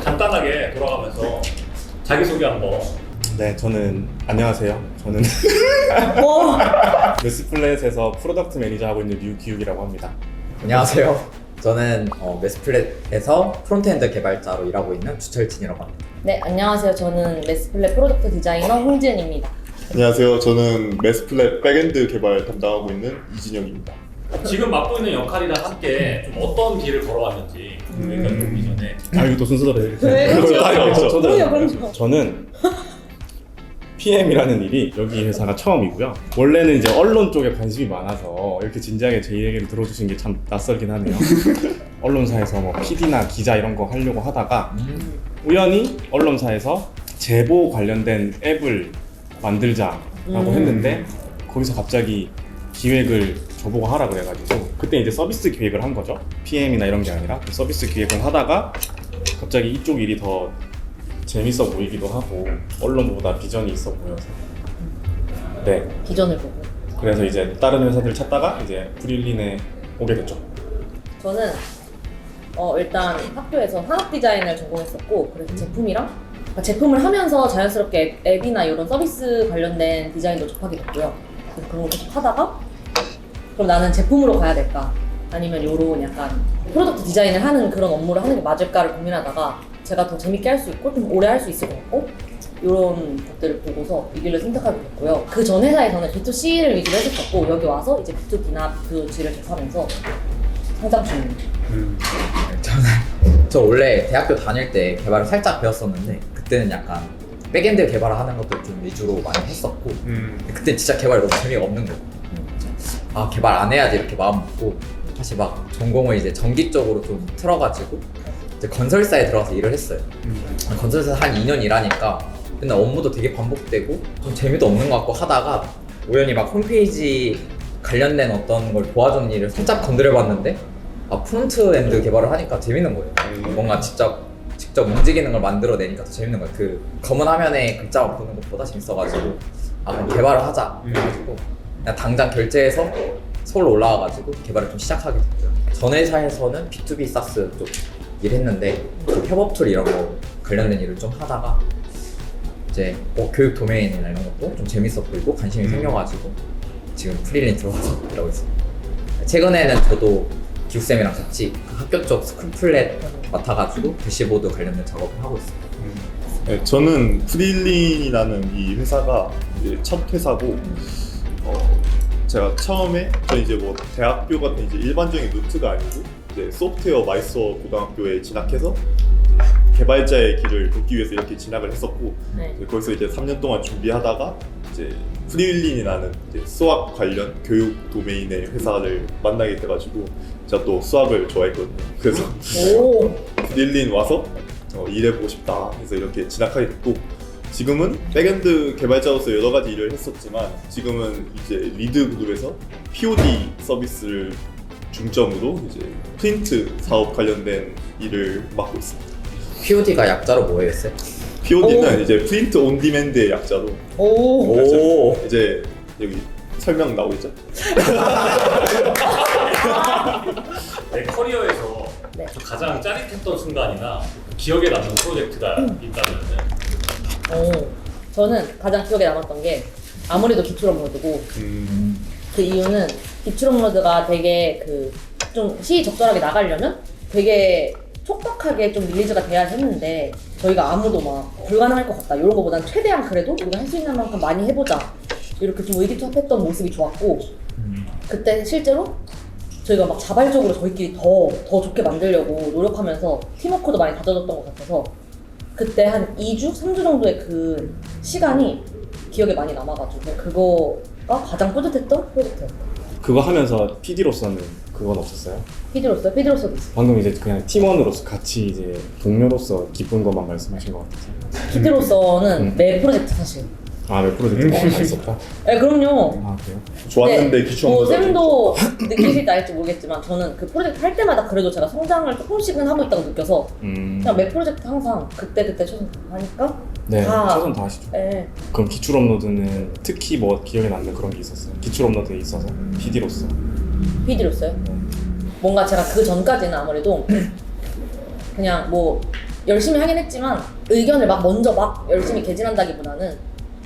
간단하게 돌아가면서 자기소개 한번. 네, 안녕하세요. 저는 메스플랫에서 프로덕트 매니저 하고 있는 류기욱이라고 합니다. 안녕하세요. 저는 메스플랫에서 프론트엔드 개발자로 일하고 있는 주철진이라고 합니다. 네, 안녕하세요. 저는 메스플랫 프로덕트 디자이너 홍지은입니다. 안녕하세요. 저는 메스플랫 백엔드 개발 담당하고 있는 이진영입니다. 지금 맡고 있는 역할이랑 함께 좀 어떤 길을 걸어왔는지 여쭤보기 전에. 이것도 순서대로 이렇게. 네, 그렇죠. 그렇죠. 그럼요. 저는 PM이라는 일이 여기 회사가 처음이고요. 원래는 이제 언론 쪽에 관심이 많아서 이렇게 진지하게 제 얘기를 들어주신 게 참 낯설긴 하네요. 언론사에서 뭐 PD나 기자 이런 거 하려고 하다가 우연히 언론사에서 제보 관련된 앱을 만들자라고 했는데 거기서 갑자기 기획을 저보고 하라 그래가지고 그때 이제 서비스 기획을 한 거죠. PM이나 이런 게 아니라 서비스 기획을 하다가 갑자기 이쪽 일이 더 재밌어 보이기도 하고 언론보다 비전이 있어 보여서 네, 비전을 보고. 그래서 이제 다른 회사들 찾다가 이제 프릴린에 오게 됐죠. 저는 일단 학교에서 산업 디자인을 전공했었고, 그래서 제품을 하면서 자연스럽게 앱이나 이런 서비스 관련된 디자인도 접하게 됐고요. 그래서 그런 거 계속 하다가 그럼 나는 제품으로 가야 될까? 아니면 요런 약간 프로덕트 디자인을 하는 그런 업무를 하는 게 맞을까를 고민하다가 제가 더 재밌게 할 수 있고 좀 오래 할 수 있을 것 같고 이런 것들을 보고서 이 길을 선택하게 됐고요. 그 전 회사에서는 B2C를 위주로 했었고 여기 와서 이제 B2B나 B2G를 접하면서 성장 중입니다. 저 원래 대학교 다닐 때 개발을 살짝 배웠었는데 그때는 약간 백엔드 개발을 하는 것도 좀 위주로 많이 했었고 그때 진짜 개발이 너무 재미가 없는 거예요. 아, 개발 안 해야지 이렇게 마음 먹고 다시 막 전공을 이제 전기 쪽으로 좀 틀어가지고 이제 건설사에 들어가서 일을 했어요. 건설사에서 한 2년 일하니까 맨날 업무도 되게 반복되고 좀 재미도 없는 것 같고 하다가 우연히 막 홈페이지 관련된 어떤 걸 도와주는 일을 살짝 건드려봤는데 프론트엔드 개발을 하니까 재밌는 거예요. 뭔가 직접 움직이는 걸 만들어내니까 더 재밌는 거예요. 그 검은 화면에 글자만 보는 것보다 재밌어가지고 그럼 개발을 하자 그래가지고 그냥 당장 결제해서 서울로 올라와가지고 개발을 좀 시작하게 됐고요. 전 회사에서는 B2B SaaS 쪽 일했는데 그 협업 툴 이런 거 관련된 일을 좀 하다가 이제 교육 도메인이나 이런 것도 좀 재밌어 보이고 관심이 생겨가지고 지금 프릴린 들어가서 일하고 있습니다. 최근에는 저도 기욱쌤이랑 같이 그 학교 쪽 스크린플랫 맡아가지고 대시보드 관련된 작업을 하고 있습니다. 네, 저는 프릴린이라는 이 회사가 이제 첫 회사고 제가 처음에 저는 이제 뭐 대학교 같은 이제 일반적인 루트가 아니고 이제 소프트웨어 마이스터 고등학교에 진학해서 개발자의 길을 걷기 위해서 이렇게 진학을 했었고 네. 거기서 이제 3년 동안 준비하다가 이제 프릴린이라는 이제 수학 관련 교육 도메인의 회사를 만나게 돼가지고 제가 또 수학을 좋아했거든요. 그래서 오. 프릴린 와서 일해보고 싶다 해서 이렇게 진학하게 됐고 지금은 백엔드 개발자로서 여러 가지 일을 했었지만 지금은 이제 리드 그룹에서 POD 서비스를 중점으로 이제 프린트 사업 관련된 일을 맡고 있습니다. POD가 약자로 뭐예요, 쌤? POD는 이제 프린트 온 디맨드의 약자로 오. 이제 여기 설명 나오겠죠? 내 커리어에서 네. 좀 가장 짜릿했던 순간이나 기억에 남는 프로젝트가 있다면은. 저는 가장 기억에 남았던 게 아무래도 기출 업로드고 그 이유는 기출 업로드가 되게 좀 시적절하게 나가려면 되게 촉박하게 좀 릴리즈가 돼야 했는데 저희가 아무도 막 불가능할 것 같다 이런 거보단 최대한 그래도 우리가 할 수 있는 만큼 많이 해보자 이렇게 좀 의기투합했던 모습이 좋았고 그때 실제로 저희가 막 자발적으로 저희끼리 더 좋게 만들려고 노력하면서 팀워크도 많이 다져졌던 것 같아서 그때 한 2주, 3주 정도의 그 시간이 기억에 많이 남아가지고 그거가 가장 뿌듯했던 프로젝트였어요. 그거 하면서 PD로서는 그건 없었어요? PD로서도 있어요. 방금 이제 그냥 팀원으로서 같이 이제 동료로서 기쁜 것만 말씀하신 것 같아서. PD로서는 매 프로젝트 사실. 왜 프로젝트가 다 있었다? 네, 그럼요. 그래요? 좋았는데 기출 업로드 쌤도 느끼실지 알지 모르겠지만 저는 그 프로젝트 할 때마다 그래도 제가 성장을 조금씩은 하고 있다고 느껴서 그냥 매 프로젝트 항상 그때 최선 하니까 네, 다- 최선 다하시죠. 네. 그럼 기출 업로드는 특히 뭐 기억에 남는 그런 게 있었어요? 기출 업로드에 있어서 PD로서. PD로서요. 뭔가 제가 그 전까지는 아무래도 그냥 뭐 열심히 하긴 했지만 의견을 막 먼저 막 열심히 개진한다기보다는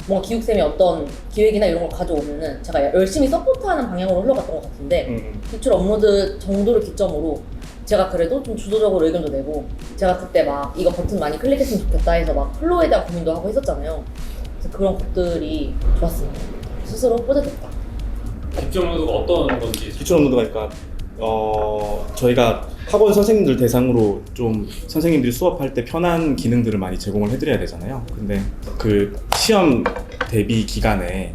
뭔가 기육쌤이 어떤 기획이나 이런 걸 가져오면은 제가 열심히 서포트하는 방향으로 흘러갔던 것 같은데 기출 업로드 정도를 기점으로 제가 그래도 좀 주도적으로 의견도 내고 제가 그때 막 이거 버튼 많이 클릭했으면 좋겠다 해서 막 플로우에 대한 고민도 하고 했었잖아요. 그래서 그런 것들이 좋았습니다. 스스로 뿌듯했다. 기출 업로드가 어떤 건지 기출 업로드가 그러니까 저희가 학원 선생님들 대상으로 좀 선생님들이 수업할 때 편한 기능들을 많이 제공을 해드려야 되잖아요. 근데 그 시험 대비 기간에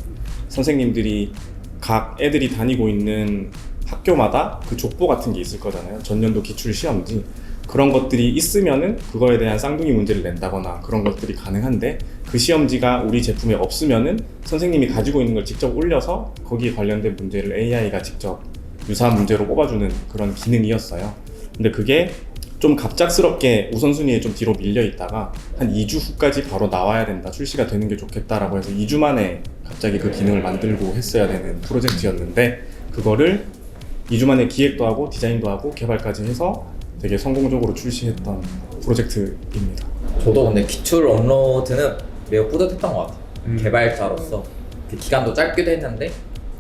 선생님들이 각 애들이 다니고 있는 학교마다 그 족보 같은 게 있을 거잖아요. 전년도 기출 시험지. 그런 것들이 있으면은 그거에 대한 쌍둥이 문제를 낸다거나 그런 것들이 가능한데 그 시험지가 우리 제품에 없으면은 선생님이 가지고 있는 걸 직접 올려서 거기에 관련된 문제를 AI가 직접 유사한 문제로 뽑아주는 그런 기능이었어요. 근데 그게 좀 갑작스럽게 우선순위에 좀 뒤로 밀려 있다가 한 2주 후까지 바로 나와야 된다, 출시가 되는 게 좋겠다라고 해서 2주 만에 갑자기 그 기능을 만들고 했어야 되는 프로젝트였는데 그거를 2주 만에 기획도 하고 디자인도 하고 개발까지 해서 되게 성공적으로 출시했던 프로젝트입니다. 저도 근데 기출 업로드는 매우 뿌듯했던 것 같아요. 개발자로서 그 기간도 짧기도 했는데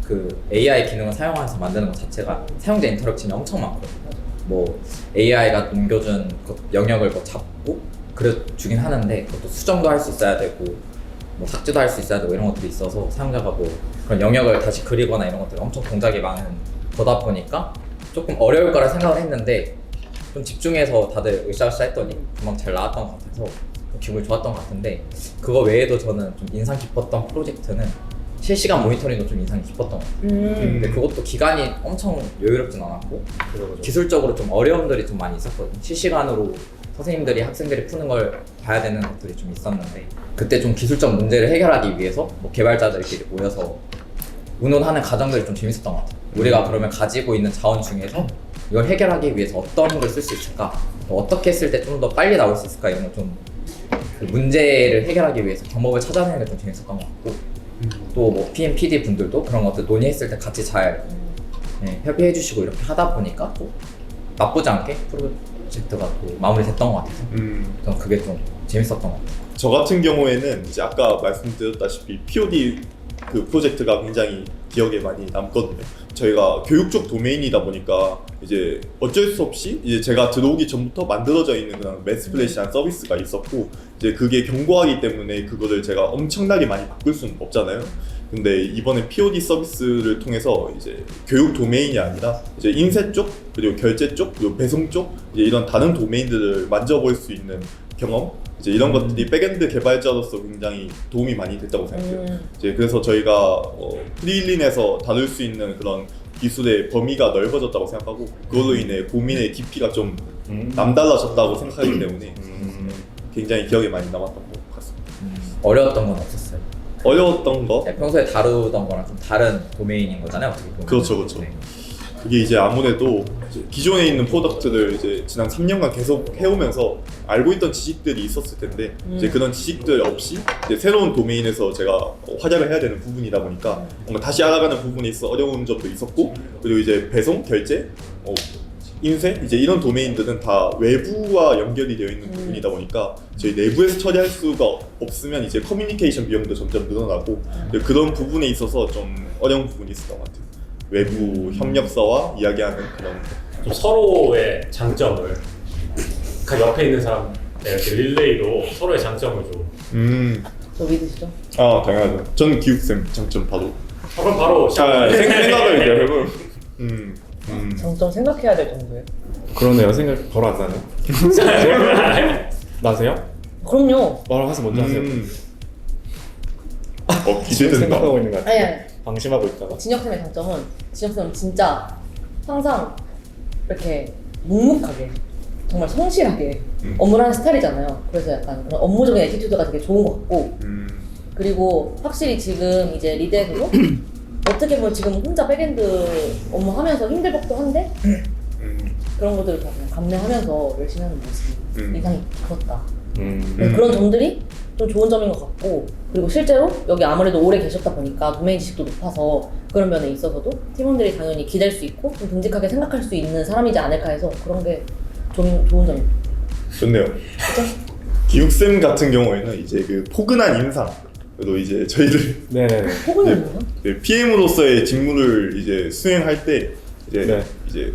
그 AI 기능을 사용해서 만드는 것 자체가 사용자 인터랙션이 엄청 많거든요. 뭐 AI가 넘겨준 영역을 뭐 잡고 그려주긴 하는데 그것도 수정도 할 수 있어야 되고 뭐 삭제도 할 수 있어야 되고 이런 것들이 있어서 사용자가 뭐 그런 영역을 다시 그리거나 이런 것들이 엄청 동작이 많은 거다 보니까 조금 어려울 거라 생각을 했는데 좀 집중해서 다들 으쌰으쌰 했더니 금방 잘 나왔던 것 같아서 기분이 좋았던 것 같은데 그거 외에도 저는 좀 인상 깊었던 프로젝트는 실시간 모니터링도 좀 인상이 깊었던 것 같아요. 근데 그것도 기간이 엄청 여유롭진 않았고 기술적으로 좀 어려움들이 좀 많이 있었거든요. 실시간으로 선생님들이 학생들이 푸는 걸 봐야 되는 것들이 좀 있었는데 그때 좀 기술적 문제를 해결하기 위해서 뭐 개발자들끼리 모여서 운운하는 과정들이 좀 재밌었던 것 같아요. 우리가 그러면 가지고 있는 자원 중에서 이걸 해결하기 위해서 어떤 걸 쓸 수 있을까? 어떻게 했을 때 좀 더 빨리 나올 수 있을까? 이런 걸 좀 그 문제를 해결하기 위해서 방법을 찾아내는 게 좀 재밌었던 것 같고 또 뭐 PM, PD 분들도 그런 것들 논의했을 때 같이 잘 협의해 주시고 이렇게 하다 보니까 또 나쁘지 않게 프로젝트가 또 마무리됐던 것 같아서 저는 그게 좀 재밌었던 것 같아요. 저 같은 경우에는 이제 아까 말씀드렸다시피 POD 그 프로젝트가 굉장히 기억에 많이 남거든요. 저희가 교육 쪽 도메인이다 보니까 이제 어쩔 수 없이 이제 제가 들어오기 전부터 만들어져 있는 그런 매스플래시한 서비스가 있었고 이제 그게 견고하기 때문에 그거를 제가 엄청나게 많이 바꿀 수는 없잖아요. 근데 이번에 POD 서비스를 통해서 이제 교육 도메인이 아니라 이제 인쇄 쪽 그리고 결제 쪽 그리고 배송 쪽 이제 이런 다른 도메인들을 만져볼 수 있는 경험 이제 이런 것들이 백엔드 개발자로서 굉장히 도움이 많이 됐다고 생각해요. 이제 그래서 저희가 프리일린에서 다룰 수 있는 그런 기술의 범위가 넓어졌다고 생각하고 그걸로 인해 고민의 깊이가 좀 남달라졌다고 생각하기 때문에 굉장히 기억에 많이 남았던 것 같습니다. 어려웠던 건 없었어요. 어려웠던 거? 평소에 다루던 거랑 좀 다른 도메인인 거잖아요. 어떻게 보면. 그렇죠. 그게 이제 아무래도 이제 기존에 있는 프로덕트를 이제 지난 3년간 계속 해오면서 알고 있던 지식들이 있었을 텐데 이제 그런 지식들 없이 이제 새로운 도메인에서 제가 활약을 해야 되는 부분이다 보니까 뭔가 다시 알아가는 부분이 있어 어려운 점도 있었고 그리고 이제 배송, 결제, 인쇄 이제 이런 도메인들은 다 외부와 연결이 되어 있는 부분이다 보니까 저희 내부에서 처리할 수가 없으면 이제 커뮤니케이션 비용도 점점 늘어나고 그런 부분에 있어서 좀 어려운 부분이 있었던 것 같아요. 외부 협력사와 이야기하는 그런 좀 서로의 장점을 각 옆에 있는 사람 이렇게 릴레이로 서로의 장점을 좀 저 믿으시죠? 아 당연하죠. 전 기육쌤 장점 바로 그럼 바로 생각을 이제 해볼 장점 생각해야 될 정도예요. 그러네요. 생각 바로 안 나네. 나세요? 그럼요. 말하세요. 먼저 하세요. 기대된다. 생각하고 있는 것 같아요. 아니. 방심하고 있다가. 진혁쌤의 장점은 진혁쌤은 진짜 항상 이렇게 묵묵하게 정말 성실하게 업무를 하는 스타일이잖아요. 그래서 약간 그런 업무적인 애티튜드가 되게 좋은 것 같고 그리고 확실히 지금 이제 리드에서도 어떻게 보면 지금 혼자 백엔드 업무하면서 힘들 법도 한데 그런 것들을 다 그냥 감내하면서 열심히 하는 모습이 인상이 깊었다. 그런 점들이 좀 좋은 점인 것 같고, 그리고 실제로 여기 아무래도 오래 계셨다 보니까 도메인 지식도 높아서 그런 면에 있어서도 팀원들이 당연히 기댈 수 있고 좀 듬직하게 생각할 수 있는 사람이지 않을까 해서 그런 게 좀 좋은 점입니다. 좋네요. 기욱쌤 같은 경우에는 이제 그 포근한 인상으로 이제 저희를 네네네. 포근한 거? PM으로서의 직무를 이제 수행할 때 이제 네. 이제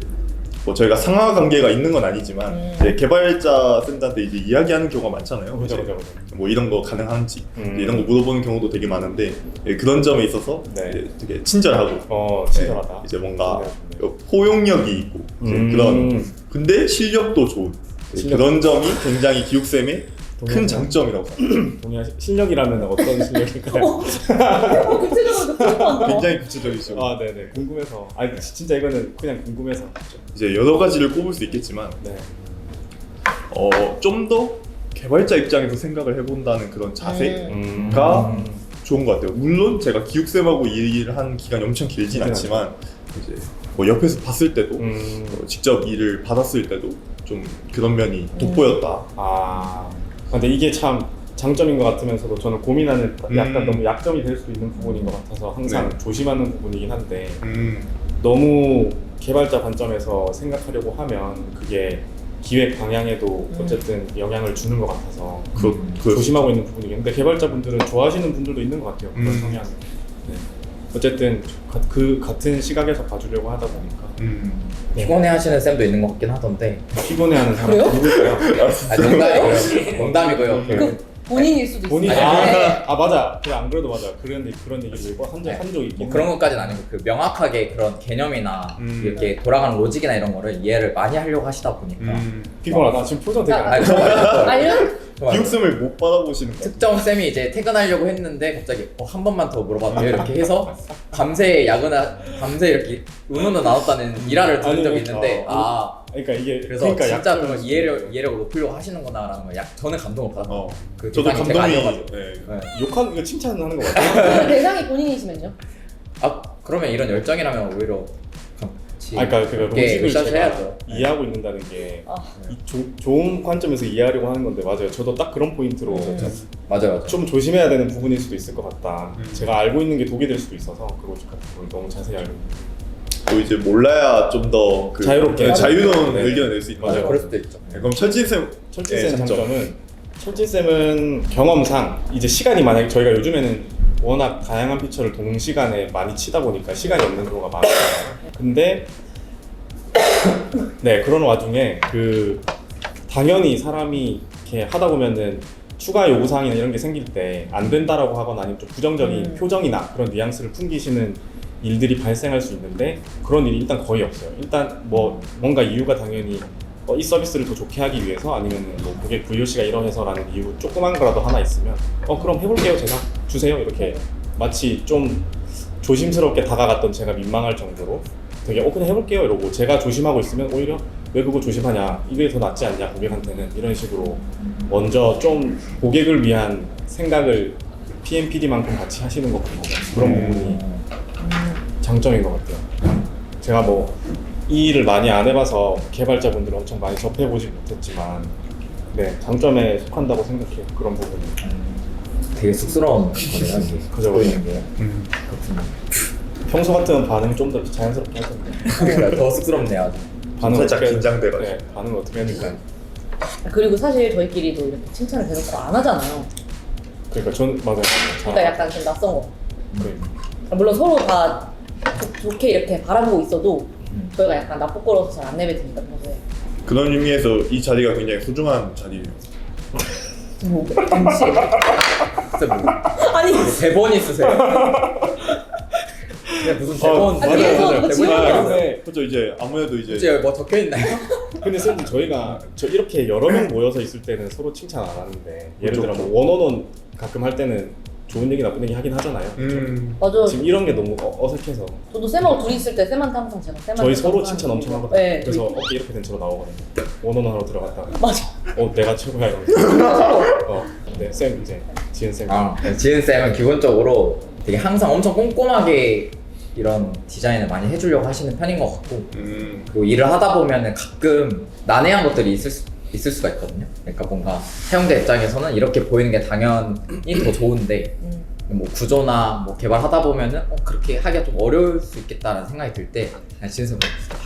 뭐 저희가 상하 관계가 있는 건 아니지만 이제 개발자 쌤들한테 이제 이야기하는 경우가 많잖아요. 그죠, 이제 그죠, 그죠. 뭐 이런 거 가능한지 음. 이제 이런 거 물어보는 경우도 되게 많은데 그런 점에 있어서 네. 이제 되게 친절하고 친절하다. 이제 뭔가 네. 포용력이 있고 이제 그런 근데 실력도 좋은 실력. 그런 점이 굉장히 기욱쌤의 큰 동의합니다. 장점이라고 생각합니다. 실력이라면 어떤 실력일까요? 구체적으로 궁금한다. 굉장히 구체적이죠. 아 네네 궁금해서. 아 진짜 이거는 그냥 궁금해서. 이제 여러 가지를 꼽을 수 있겠지만 네. 좀 더 개발자 입장에서 생각을 해본다는 그런 자세가 좋은 것 같아요. 물론 제가 기욱쌤하고 일을 한 기간이 엄청 길진 그렇죠. 않지만 이제 뭐 옆에서 봤을 때도 직접 일을 받았을 때도 좀 그런 면이 돋보였다. 아 근데 이게 참 장점인 것 같으면서도 저는 고민하는 약간 너무 약점이 될 수 있는 부분인 것 같아서 항상 네. 조심하는 부분이긴 한데 너무 개발자 관점에서 생각하려고 하면 그게 기획 방향에도 어쨌든 영향을 주는 것 같아서 조심하고 있는 부분이겠는데 개발자분들은 좋아하시는 분들도 있는 것 같아요. 그런 성향을. 네. 어쨌든 그 같은 시각에서 봐주려고 하다 보니까 네. 피곤해하시는 쌤도 있는 것 같긴 하던데. 피곤해하는 사람 그래요? 누굴까요? 농담이고요. 농담이고요. 그 본인일 수도 있어요. 본인 네. 맞아. 그래 안 그래도 맞아. 그런 얘기를 읽고 한적 있긴. 뭐 그런 것까지는 아니고 그 명확하게 그런 개념이나 이렇게 돌아가는 로직이나 이런 거를 이해를 많이 하려고 하시다 보니까 피곤하다. 지금 표정 되게 안 아니, 좋아. 알려? 기욱쌤을 못 받아보시는 것 같아요. 특정 쌤이 이제 퇴근하려고 했는데 갑자기 한 번만 더 물어봐도 돼요? 이렇게 해서 밤새 밤새 이렇게 의문을 나눴다는 일화를 들은 적이 있는데 그러니까 이게 그래서 그러니까 진짜 약간 그런 이해력을 높이려고 하시는구나라는 걸 저는 감동을 받았어요. 그 저도 대상이 제가 감동이 아니어가지고. 네. 네. 욕하는 이거 칭찬하는 거 같아요. 그 대상이 본인이시면요? 그러면 이런 열정이라면 오히려 같이 그러니까 그 로직을 의사를 제가 해야죠. 이해하고 있는다는 게 아. 좋은 관점에서 이해하려고 하는 건데 맞아요. 저도 딱 그런 포인트로 맞아요. 좀 조심해야 되는 부분일 수도 있을 것 같다. 제가 알고 있는 게 독이 될 수도 있어서 그 로직 같은 걸 너무 자세히 알고 있는. 또 이제 몰라야 좀 더 자유롭게. 자유로운 네. 의견을 낼 수 있는 맞아요. 거죠. 그럴 수도 있죠. 네, 그럼 철진쌤 철진쌤 장점은 철진쌤은 경험상 이제 시간이 만약에 저희가 요즘에는 워낙 다양한 피처를 동시간에 많이 치다 보니까 시간이 없는 경우가 많잖아요. 근데 네 그런 와중에 당연히 사람이 이렇게 하다 보면은 추가 요구사항이나 이런 게 생길 때 안 된다라고 하거나 아니면 좀 부정적인 표정이나 그런 뉘앙스를 풍기시는 일들이 발생할 수 있는데 그런 일이 일단 거의 없어요. 일단 뭔가 이유가 당연히 이 서비스를 더 좋게 하기 위해서 아니면 뭐 고객 VOC가 이러해서라는 이유 조그만 거라도 하나 있으면 그럼 해볼게요 제가 주세요 이렇게 마치 좀 조심스럽게 다가갔던 제가 민망할 정도로 되게 그냥 해볼게요 이러고 제가 조심하고 있으면 오히려 왜 그거 조심하냐 이게 더 낫지 않냐 고객한테는 이런 식으로 먼저 좀 고객을 위한 생각을 PMPD만큼 같이 하시는 것 같고 그런 부분이 장점인 것 같아요. 제가 이 일을 많이 안 해봐서 개발자분들을 엄청 많이 접해보지 못했지만 네 장점에 속한다고 생각해요. 그런 부분이. 되게 쑥스러운 거네요. 이게. 그죠. 보이는 게. 평소 같으면 반응이 좀 더 자연스럽게 할 텐데 그러니까 더 쑥스럽네요. 아주. 반응 살짝 어떻게 긴장돼가지고. 네, 반응 어떻게 하니까 그리고 사실 저희끼리도 이렇게 칭찬을 대놓고 안 하잖아요. 그러니까 저는 맞아요. 그러니까 약간 좀 낯선 거. 그러니까. 물론 서로 다 좋게 이렇게 바라보고 있어도 저희가 약간 나쁘거려서 잘 안 내뱉으니까 평소에. 그런 의미에서 이 자리가 굉장히 소중한 자리예요. 뭐 MC. 진짜 아니 대본이 있으세요? 그냥 무슨 대본 아니, 뒤에서 누가 대본이 지우는 있어요. 근데 그렇죠. 이제 아무래도 이제 이제 뭐 적혀 있나요? 근데 쌤 저희가 이렇게 여러 명 모여서 있을 때는 서로 칭찬 안 하는데 예를 들어 그렇죠. 원어원 가끔 할 때는 좋은 얘기 나쁜 얘기 하긴 하잖아요. 맞아. 지금 이런 게 너무 어색해서 저도 쌤하고 둘이 있을 때 쌤한테 항상 제가 쌤한테 저희 서로 항상 칭찬 엄청 하거든요. 네. 그래서 어깨 이렇게 된 채로 나오거든요. 원어원 하러 들어갔다가 맞아. 내가 최고야 이러면서 네, 쌤 이제 지은 쌤 지은 쌤은 기본적으로 되게 항상 엄청 꼼꼼하게 이런 디자인을 많이 해주려고 하시는 편인 것 같고 그리고 일을 하다 보면은 가끔 난해한 것들이 있을 있을 수가 있거든요. 그러니까 뭔가 사용자 입장에서는 이렇게 보이는 게 당연히 더 좋은데 뭐 구조나 뭐 개발하다 보면은 그렇게 하기가 좀 어려울 수 있겠다라는 생각이 들 때 그냥 진짜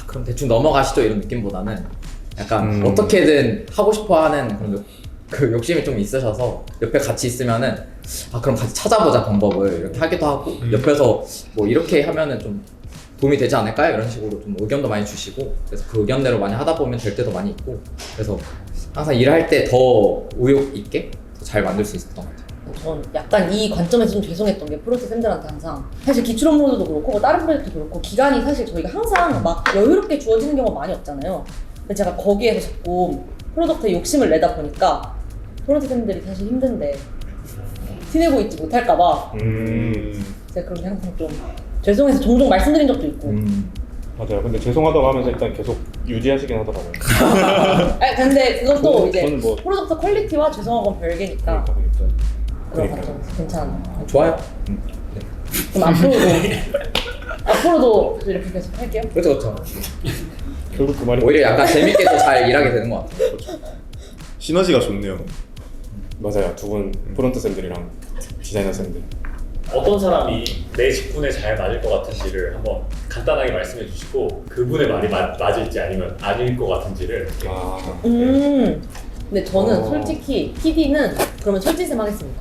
그럼 대충 넘어가시죠 이런 느낌보다는 약간 어떻게든 하고 싶어하는 그런 그 욕심이 좀 있으셔서 옆에 같이 있으면은 그럼 같이 찾아보자 방법을 이렇게 하기도 하고 옆에서 뭐 이렇게 하면은 좀 도움이 되지 않을까요? 이런 식으로 좀 의견도 많이 주시고 그래서 그 의견대로 많이 하다 보면 될 때도 많이 있고 그래서 항상 일할 때 더 의욕 있게 더 잘 만들 수 있었던 것 같아요. 전 약간 이 관점에서 좀 죄송했던 게 프로젝트 쌤들한테 항상 사실 기출 업로드도 그렇고 뭐 다른 프로젝트도 그렇고 기간이 사실 저희가 항상 막 여유롭게 주어지는 경우가 많이 없잖아요. 근데 제가 거기에서 자꾸 프로덕트에 욕심을 내다 보니까 프로젝트 쌤들이 사실 힘든데 티내고 있지 못할까봐 제가 그런 게 항상 좀 죄송해서 종종 말씀드린 적도 있고 맞아요. 근데 죄송하다고 하면서 일단 계속 유지하시긴 하더라고요. 아니 근데 그건 또 이제 저는 뭐- 프로덕트 퀄리티와 죄송한 건 별개니까 그런 그러니까요. 건 괜찮아요. 좋아요. 그럼 앞으로도 이렇게 계속 할게요. 그렇죠. 결국 그 말이 오히려 약간 재밌게 더 잘 일하게 되는 것 같아요. 시너지가 좋네요. 맞아요. 두 분 프론트 쌤들이랑 디자이너 쌤들. 어떤 사람이 내 직군에 잘 맞을 것 같은지를 한번 간단하게 말씀해 주시고 그분의 말이 맞을지 아니면 아닐 것 같은지를 이렇게. 근데 저는 솔직히 PD는 그러면 철진쌤 하겠습니다.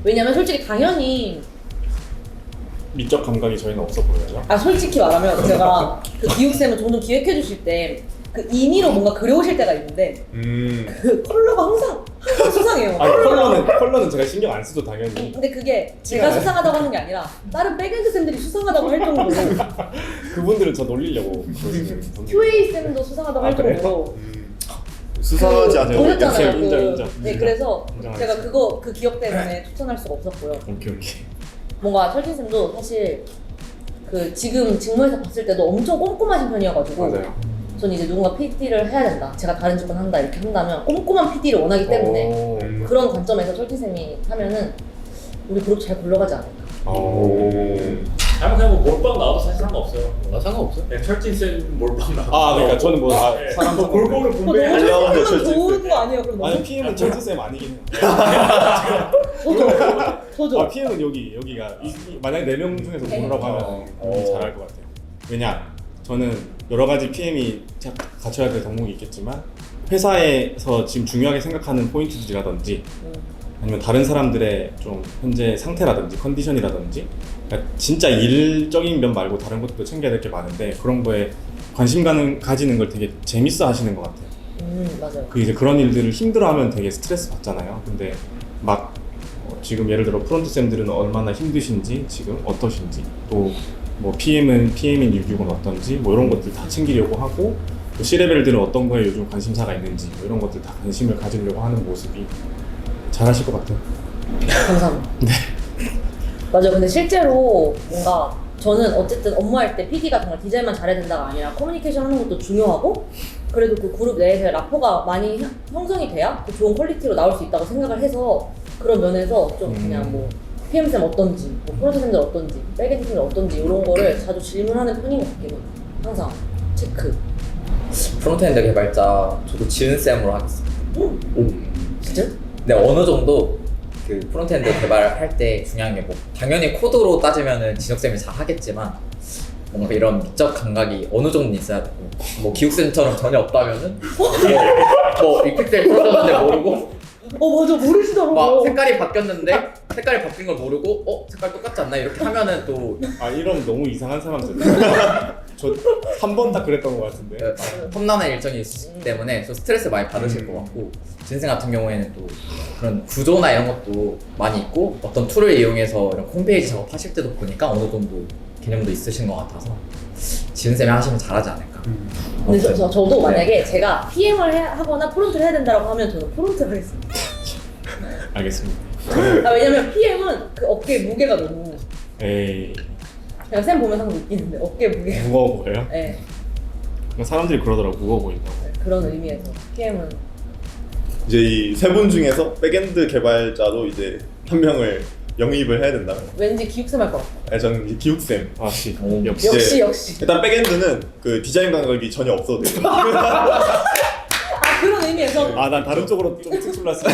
왜냐면 솔직히 당연히 미적 감각이 저희는 없어 보여요. 솔직히 말하면 제가 그 기욱쌤은 종종 기획해 주실 때 그 임의로 뭔가 그려오실 때가 있는데 그 컬러가 항상 수상해요. 컬러는 제가 신경 안 쓰죠 당연히. 근데 그게 제가 수상하다고 하는 게 아니라 다른 백엔드 쌤들이 수상하다고 할 정도로 그분들은 저 놀리려고 그러시는 분들. QA 쌤도 수상하다고 할 그래요? 정도로 수상하지 않아요. 보셨잖아요. 인정. 네, 그래서 인정하겠습니다. 제가 그 기억 때문에 추천할 수가 없었고요. 오케이. 뭔가 철진 쌤도 사실 그 지금 직무에서 봤을 때도 엄청 꼼꼼하신 편이어가지고 맞아요. 전 이제 누군가 PD를 해야 된다. 제가 다른 직군 한다 이렇게 한다면 꼼꼼한 PD를 원하기 때문에 그런 관점에서 철진 쌤이 하면은 우리 그룹 잘 굴러가지 않을까. 그냥 뭐 몰빵 나와도 사실 상관없어요. 나 상관없어요. 그냥 철진쌤 몰빵 나와. 그러니까 저는 뭐 사람 골고루 분배해. 알려. 너무 철진 좋은 거 아니에요? 그럼 아니 너무 PM은 철수 쌤 아니긴 해요. 저죠. PM은 여기가 만약에 4명 중에서 고르라고 하면 잘할 것 같아요. 왜냐? 저는 여러 가지 PM이 갖춰야 될 덕목이 있겠지만 회사에서 지금 중요하게 생각하는 포인트들이라든지 아니면 다른 사람들의 좀 현재 상태라든지 컨디션이라든지 그러니까 진짜 일적인 면 말고 다른 것도 챙겨야 될 게 많은데 그런 거에 관심 가지는 걸 되게 재밌어 하시는 것 같아요. 맞아요. 이제 그런 일들을 힘들어하면 되게 스트레스 받잖아요. 근데 막 지금 예를 들어 프론트 쌤들은 얼마나 힘드신지 지금 어떠신지 또 뭐 PM인 유격은 어떤지 뭐 이런 것들 다 챙기려고 하고 또 C레벨들은 어떤 거에 요즘 관심사가 있는지 뭐 이런 것들 다 관심을 가지려고 하는 모습이 잘하실 것 같아요. 감사합니다. 네. 맞아요. 근데 실제로 뭔가 저는 어쨌든 업무할 때 PD가 정말 디자인만 잘해야 된다가 아니라 커뮤니케이션 하는 것도 중요하고 그래도 그 그룹 내에서 라포가 많이 형성이 돼야 또 좋은 퀄리티로 나올 수 있다고 생각을 해서 그런 면에서 좀 그냥 뭐 PM쌤 어떤지, 뭐 프로젝트쌤들 어떤지, 백엔드쌤들 어떤지 이런 거를 자주 질문하는 편인 것 같긴 해요. 항상 체크. 프론트엔드 개발자 저도 지은쌤으로 하겠습니다. 진짜? 근데 어느 정도 그 프론트엔드 개발할 때 중요한 게 뭐 당연히 코드로 따지면은 진혁쌤이 잘 하겠지만 뭔가 이런 미적 감각이 어느 정도 있어야 되고 뭐 기욱쌤처럼 전혀 없다면은 뭐 이 픽셀 풀어줬는데 모르고 맞아 모르시더라고요. 막 색깔이 바뀌었는데 색깔이 바뀐 걸 모르고 색깔 똑같지 않나 이렇게 하면은 또 이러면 너무 이상한 사람들. 저 한 번 다 그랬던 것 같은데. 험난한 일정이 있기 때문에 좀 스트레스 많이 받으실 것 같고 진생 같은 경우에는 또 그런 구조나 이런 것도 많이 있고 어떤 툴을 이용해서 이런 홈페이지 작업하실 때도 보니까 어느 정도 개념도 있으신 것 같아서 지은쌤이 하시면 잘하지 않을까. 근데 저도 만약에 제가 PM을 하거나 프론트를 해야 된다고 하면 저는 프론트를 하겠습니다. 알겠습니다. 왜냐면 PM은 그 어깨 무게가 너무 에이 제가 쌤 보면 항상 느끼는데 어깨 무게가 무거워 보여요? 네, 사람들이 그러더라고 무거워 보인다고. 그런 의미에서 PM은 이제 이 세 분 중에서 백엔드 개발자로 이제 한 명을 영입을 해야 된다면 왠지 기육쌤 할 것 같아. 저는 이제 기욱쌤. 역시 역시. 일단 백엔드는 그 디자인 감각이 전혀 없어도 돼요. 그런 의미에서. 아, 난 다른 쪽으로 좀 특출났어.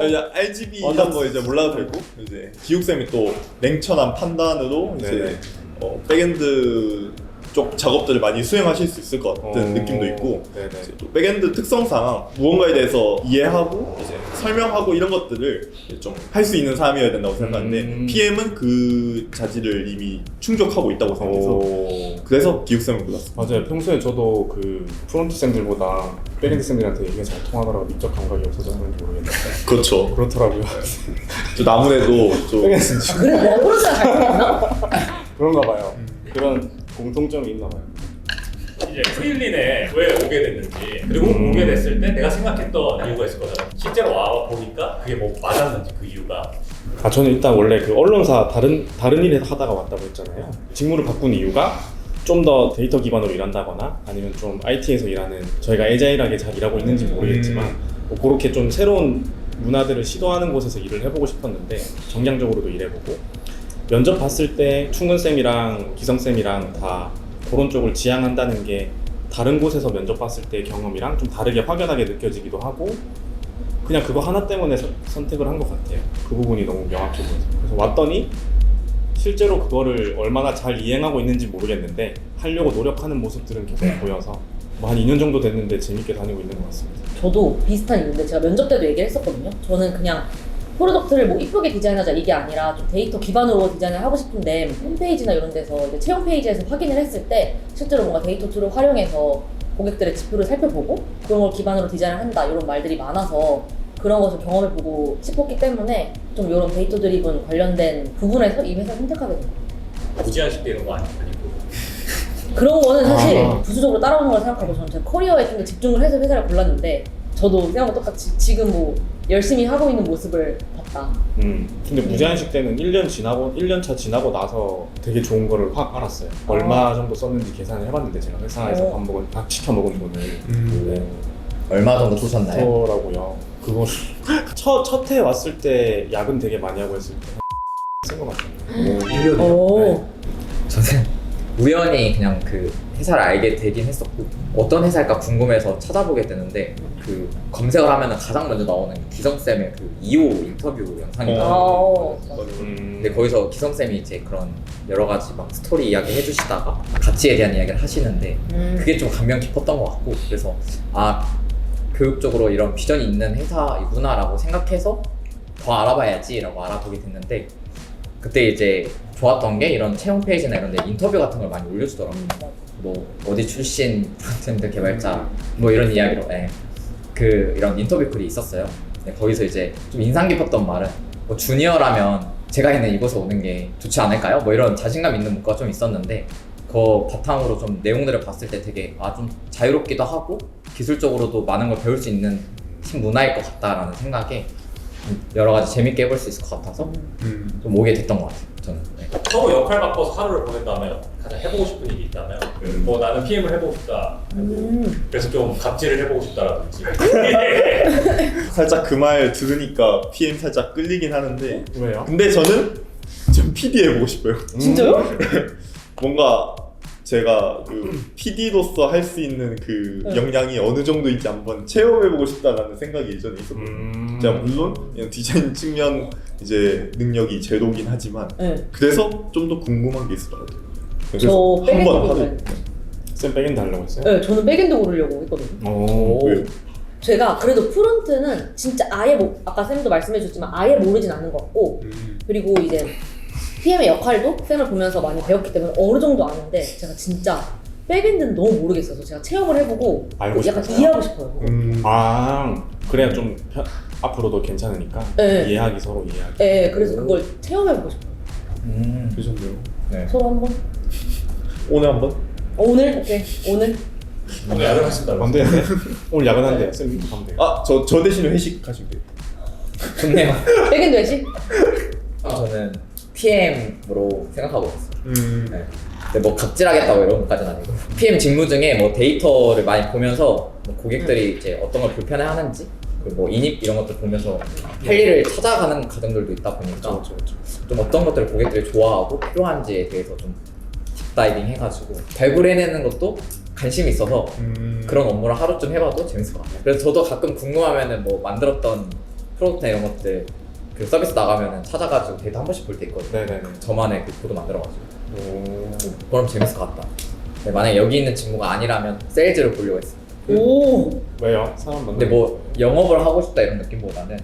이제 RGB 이런 거 이제 몰라도 되고 이제 기욱쌤이 또 냉철한 판단으로 이제 네네. 백엔드 쪽 작업들을 많이 수행하실 수 있을 것 같은 느낌도 있고 네네. 이제 또 백엔드 특성상 무언가에 대해서 이해하고 이제 설명하고 이런 것들을 좀 할 수 있는 사람이어야 된다고 생각하는데 PM은 그 자질을 이미 충족하고 있다고 생각해서 오. 그래서 기욱쌤을 골랐습니다. 맞아요. 평소에 저도 그 프론트 쌤들보다 백엔드 쌤들한테 얘기가 잘 통하더라고. 미적 감각이 없어서 그런지 모르겠는데 그렇죠. 그렇더라고요. 저 아무래도 좀 백엔드 그래도 내가 프로젝트가 잘 통했나? 그런가 봐요. 그런 공통점이 있나 봐요. 이제 프릴린에 왜 오게 됐는지 그리고 오게 됐을 때 내가 생각했던 이유가 있을 거잖아. 실제로 와 보니까 그게 뭐 맞았는지 그 이유가. 아, 저는 일단 원래 그 언론사 다른 일을 하다가 왔다고 했잖아요. 직무를 바꾼 이유가 좀 더 데이터 기반으로 일한다거나 아니면 좀 IT에서 일하는, 저희가 애자일하게 잘 일하고 있는지 모르겠지만 뭐 그렇게 좀 새로운 문화들을 시도하는 곳에서 일을 해보고 싶었는데 정량적으로도 일해보고, 면접 봤을 때 충근쌤이랑 기성쌤이랑 다 그런 쪽을 지향한다는 게 다른 곳에서 면접 봤을 때 경험이랑 좀 다르게 확연하게 느껴지기도 하고, 그냥 그거 하나 때문에 선택을 한 것 같아요. 그 부분이 너무 명확해 보여서. 그래서 왔더니 실제로 그거를 얼마나 잘 이행하고 있는지 모르겠는데 하려고 노력하는 모습들은 계속 보여서 뭐 한 2년 정도 됐는데 재밌게 다니고 있는 것 같습니다. 저도 비슷한 이유인데 제가 면접 때도 얘기를 했었거든요. 저는 그냥 프로덕트를 뭐 이쁘게 디자인하자 이게 아니라 좀 데이터 기반으로 디자인을 하고 싶은데 홈페이지나 이런 데서 이제 채용 페이지에서 확인을 했을 때 실제로 뭔가 데이터 툴을 활용해서 고객들의 지표를 살펴보고 그런 걸 기반으로 디자인을 한다 이런 말들이 많아서 그런 것을 경험해보고 싶었기 때문에 좀 이런 데이터 드리븐 관련된 부분에서 이 회사를 선택하게 된 거예요. 무제한식 때 이런 거 아니고. 그런 거는 사실 아. 부수적으로 따라오는 걸 생각하고 저는 제 커리어에 좀 더 집중을 해서 회사를 골랐는데 저도 생각과 똑같이 지금 뭐 열심히 하고 있는 모습을 봤다. 근데 무제한식 때는 1년 차 지나고 나서 되게 좋은 거를 확 알았어요. 얼마 정도 썼는지 계산을 해봤는데 제가 회사에서 밥 시켜 먹은 돈을 네. 얼마 정도 쏘셨나요? 더라고요. 그거를 첫 해 왔을 때 야근 되게 많이 하고 했을 때 쓴 것 같아요. 오. 저는 우연히 그냥 그 회사를 알게 되긴 했었고 어떤 회사일까 궁금해서 찾아보게 되는데 그 검색을 하면 가장 먼저 나오는 기성쌤의 그 2호 인터뷰 영상이 나와요. 근데 거기서 기성쌤이 이제 그런 여러 가지 막 스토리 이야기 해주시다가 가치에 대한 이야기를 하시는데 그게 좀 감명 깊었던 것 같고, 그래서 아 교육적으로 이런 비전이 있는 회사이구나라고 생각해서 더 알아봐야지라고 알아보게 됐는데, 그때 이제 좋았던 게 이런 채용 페이지나 이런 데 인터뷰 같은 걸 많이 올려주더라고요. 뭐 어디 출신 프론트엔드 개발자 뭐 이런 이야기로 그 이런 인터뷰 글이 있었어요. 근데 거기서 이제 좀 인상 깊었던 말은 뭐 주니어라면 제가 있는 이곳에 오는 게 좋지 않을까요? 뭐 이런 자신감 있는 문구가 좀 있었는데 그 바탕으로 좀 내용들을 봤을 때 되게 좀 자유롭기도 하고 기술적으로도 많은 걸 배울 수 있는 팀 문화일 것 같다라는 생각에 여러 가지 재밌게 해볼 수 있을 것 같아서 좀 오게 됐던 것 같아요. 저는. 서로 역할 바꿔서 하루를 보낸다면 가장 해보고 싶은 일이 있다면 뭐 나는 PM을 해보고 싶다. 그래서 좀 갑질을 해보고 싶다라든지. 살짝 그 말 들으니까 PM 살짝 끌리긴 하는데 왜요? 근데 저는 좀 PD 해보고 싶어요. 진짜요? 뭔가 제가 그 PD로서 할 수 있는 그 역량이 어느 정도인지 한번 체험해보고 싶다라는 생각이 예전에 있었거든요. 제가 물론 그냥 디자인 측면 이제 능력이 제로긴 하지만 네. 그래서 좀 더 궁금한 게 있었거든요. 저 백엔드 고르려고. 쌤 백엔드 하려고 했어요? 네, 저는 백엔드 고르려고 했거든요. 오. 왜요? 제가 그래도 프론트는 진짜 아예 아까 쌤도 말씀해주셨지만 아예 모르진 않는 것 같고 그리고 이제 PM의 역할도 쌤을 보면서 많이 배웠기 때문에 어느 정도 아는데 제가 진짜 백엔드는 너무 모르겠어서 제가 체험을 해보고 알고 약간 싶어서요? 이해하고 싶어요. 그래야 좀 앞으로도 괜찮으니까 네. 이해하기 서로 이해하기. 네, 그래서 그걸 체험해보고 싶어요. 그러셨네요. 네. 서로 한번? 오늘 한번? 오늘? 오케이, 오늘? 오늘 야근하신다고. 안 되는데? 오늘 야근한대. 쌤 이렇게 가면 돼요. 저 대신에 회식 하시면 돼요. 좋네요. 백엔드 회식? 저는 PM으로 생각하고 있어요. 네. 근데 뭐 갑질하겠다고 이런 것까지는 아니고 PM 직무 중에 뭐 데이터를 많이 보면서 뭐 고객들이 이제 어떤 걸 불편해하는지 그리고 뭐 인입 이런 것들 보면서 할 일을 찾아가는 과정들도 있다 보니까 좀 어떤 것들을 고객들이 좋아하고 필요한지에 대해서 좀 딥다이빙 해가지고 발굴해내는 것도 관심이 있어서 그런 업무를 하루쯤 해봐도 재밌을 것 같아요. 그래서 저도 가끔 궁금하면은 뭐 만들었던 프로덕트나 이런 것들 그 서비스 나가면은 찾아가지고 데이터 한 번씩 볼 때 있거든요. 네네네. 저만의 그 코드 만들어가지고 오. 그럼 재밌을 것 같다. 근데 만약에 여기 있는 직무가 아니라면 세일즈를 보려고 했어요. 오. 왜요? 사람 만나. 근데 뭐 영업을 하고 싶다 이런 느낌보다는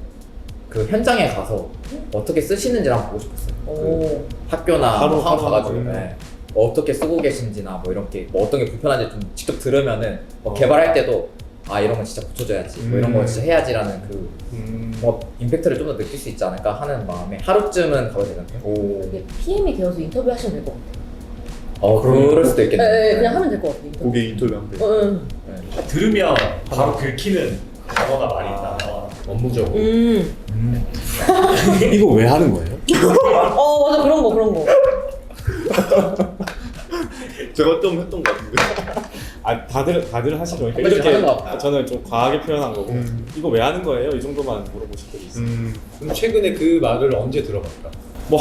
그 현장에 가서 어떻게 쓰시는지를 한번 보고 싶었어요. 오. 학교나 하루 뭐 학원 하루 가가지고 하루. 네. 뭐 어떻게 쓰고 계신지나 뭐 이런 게 뭐 어떤 게 불편한지 좀 직접 들으면은 뭐 개발할 때도 아 이런 건 진짜 고쳐줘야지 뭐 이런 거 진짜 해야지라는 그 뭐 임팩트를 좀 더 느낄 수 있지 않을까 하는 마음에 하루쯤은 가봐야 되거든요. 오. 이게 PM이 되어서 인터뷰 하시면 될 것 같아요. 그럴 수도 네, 있겠네요. 그냥 하면 될 것 같아요. 인터뷰. 고객 인터뷰 한 번. 응. 네. 들으면 바로 긁히는 단어가 많이 있다. 업무적으로. 이거 왜 하는 거예요? 맞아 그런 거. 제가 좀 했던 것 같은데. 아 다들 하시죠. 그러니까 그렇죠, 이렇게 하는 것 같아요. 저는 좀 과하게 표현한 거고 이거 왜 하는 거예요? 이 정도만 물어보실 때도 있어요. 그럼 최근에 그 말을 언제 들어봤다? 뭐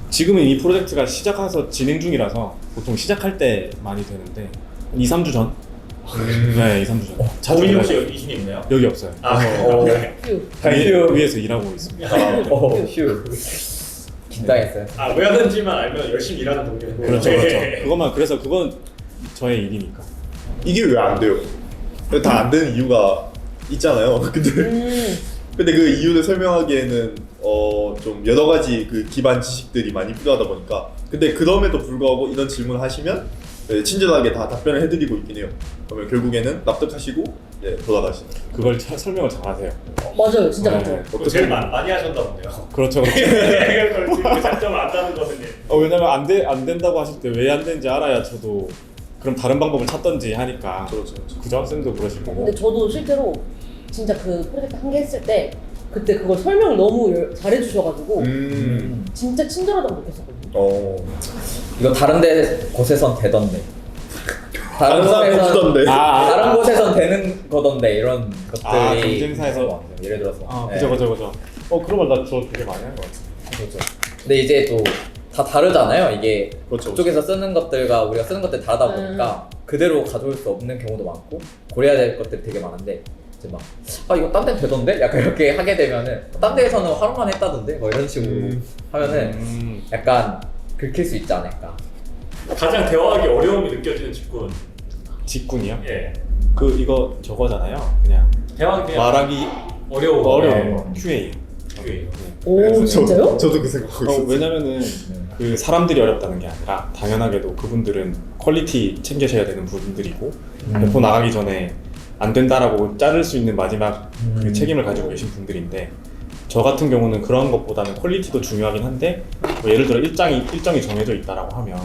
지금은 이 프로젝트가 시작해서 진행 중이라서 보통 시작할 때 많이 되는데 2, 3주 전? 네, 2, 3주 전. 자주 고객님 들어요. 혹시 여기 이신이 있나요? 여기 없어요. 휴. 위에서 일하고 있습니다. 휴. 긴장했어요. 왜 하는지만 알면 열심히 일하는 동료고. 그렇죠, 그렇죠. 그래서 그건 저의 일이니까. 이게 왜 안 돼요? 다 안 되는 이유가 있잖아요. 근데 그 이유를 설명하기에는 좀 여러 가지 그 기반 지식들이 많이 필요하다 보니까 근데 그럼에도 불구하고 이런 질문을 하시면 친절하게 다 답변을 해드리고 있긴 해요. 그러면 결국에는 납득하시고 돌아가시는. 그걸 설명을 잘하세요. 맞아요, 진짜 네. 맞아요. 그거 제일 많이 하셨나 본데요. 그렇죠. 그렇죠. 그 장점을 안다는 거는 왜냐면 안 된다고 하실 때 왜 안 되는지 알아야 저도 그럼 다른 방법을 찾던지 하니까. 그렇죠. 그죠? 쌤도 그러실 거고. 근데 저도 실제로 진짜 그 프로젝트 한 개 했을 때 그때 그걸 설명을 너무 잘해주셔가지고 진짜 친절하다고 느꼈었거든요. 이거 다른 곳에선 되던데. 다른 사람 곳에선 없던데. 다른 곳에선 되는 거던데 이런 것들이 경쟁사에서. 있는 것 같아요. 예를 들어서. 네. 그죠. 그러면 나 저 되게 많이 한 것 같아. 그렇죠. 근데 이제 또 다 다르잖아요. 이게 그렇죠. 그쪽에서 쓰는 것들과 우리가 쓰는 것들이 다르다 보니까 그대로 가져올 수 없는 경우도 많고 고려해야 될 것들이 되게 많은데 이제 막 이거 딴 데는 되던데? 약간 이렇게 하게 되면은 딴 데에서는 하루만 했다던데? 뭐 이런 식으로 하면은 약간 긁힐 수 있지 않을까. 가장 대화하기 어려움이 느껴지는 직군. 직군이요? 예. 이거 저거잖아요. 그냥 대화하기 그냥 말하기 어려운 어려운 거. QA. QA. 오, 진짜요? 저도 그 생각하고 있어요. 왜냐면은 그 사람들이 어렵다는 게 아니라 당연하게도 그분들은 퀄리티 챙기셔야 되는 분들이고 배포 나가기 전에 안 된다라고 자를 수 있는 마지막 그 책임을 가지고 계신 분들인데 저 같은 경우는 그런 것보다는 퀄리티도 중요하긴 한데 뭐 예를 들어 일정이 정해져 있다라고 하면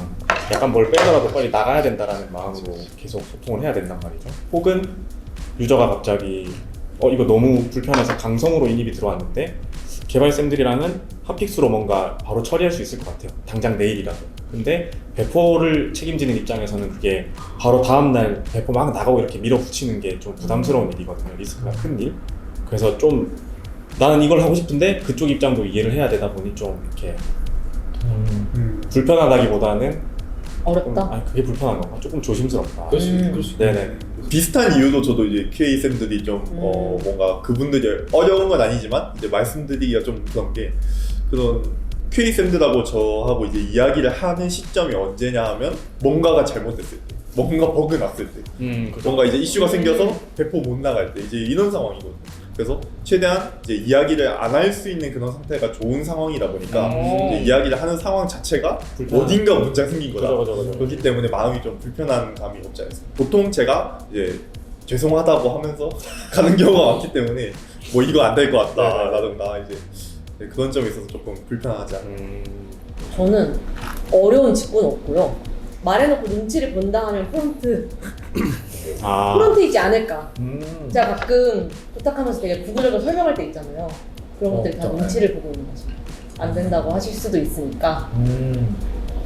약간 뭘 빼더라도 빨리 나가야 된다라는 마음으로 계속 소통을 해야 된단 말이죠. 혹은 유저가 갑자기 이거 너무 불편해서 강성으로 인입이 들어왔는데 개발쌤들이랑은 핫픽스로 뭔가 바로 처리할 수 있을 것 같아요. 당장 내일이라도. 근데 배포를 책임지는 입장에서는 그게 바로 다음날 배포 막 나가고 이렇게 밀어붙이는 게 좀 부담스러운 일이거든요. 리스크가 큰 일. 그래서 좀 나는 이걸 하고 싶은데 그쪽 입장도 이해를 해야 되다 보니 좀 이렇게 불편하다기보다는 어렵다. 그게 불편한 건가? 조금 조심스럽다. 그럴 수 있고. 네네. 비슷한 이유도 저도 이제 QA 쌤들이 좀 뭔가 그분들이 어려운 건 아니지만 이제 말씀드리기가 좀 그런 게 그런 QA 쌤들하고 저하고 이제 이야기를 하는 시점이 언제냐 하면 뭔가가 잘못됐을 때, 뭔가 버그 났을 때, 뭔가 이제 이슈가 생겨서 배포 못 나갈 때 이제 이런 상황이거든요. 그래서 최대한 이제 이야기를 안 할 수 있는 그런 상태가 좋은 상황이다 보니까 이제 이야기를 하는 상황 자체가 어딘가 문제가 생긴 거다. 그죠. 그렇기 때문에 마음이 좀 불편한 감이 없지 않습니다. 보통 제가 이제 죄송하다고 하면서 가는 경우가 많기 때문에 뭐 이거 안 될 것 같다 라든가 이제 그런 점에 있어서 조금 불편하지 않나. 저는 어려운 직군은 없고요. 말해놓고 눈치를 본다 하면 프론트이지 않을까. 제가 가끔 부탁하면서 되게 구구절절 설명할 때 있잖아요. 그런 것들이 다 눈치를 보고 있는 거죠. 안 된다고 하실 수도 있으니까.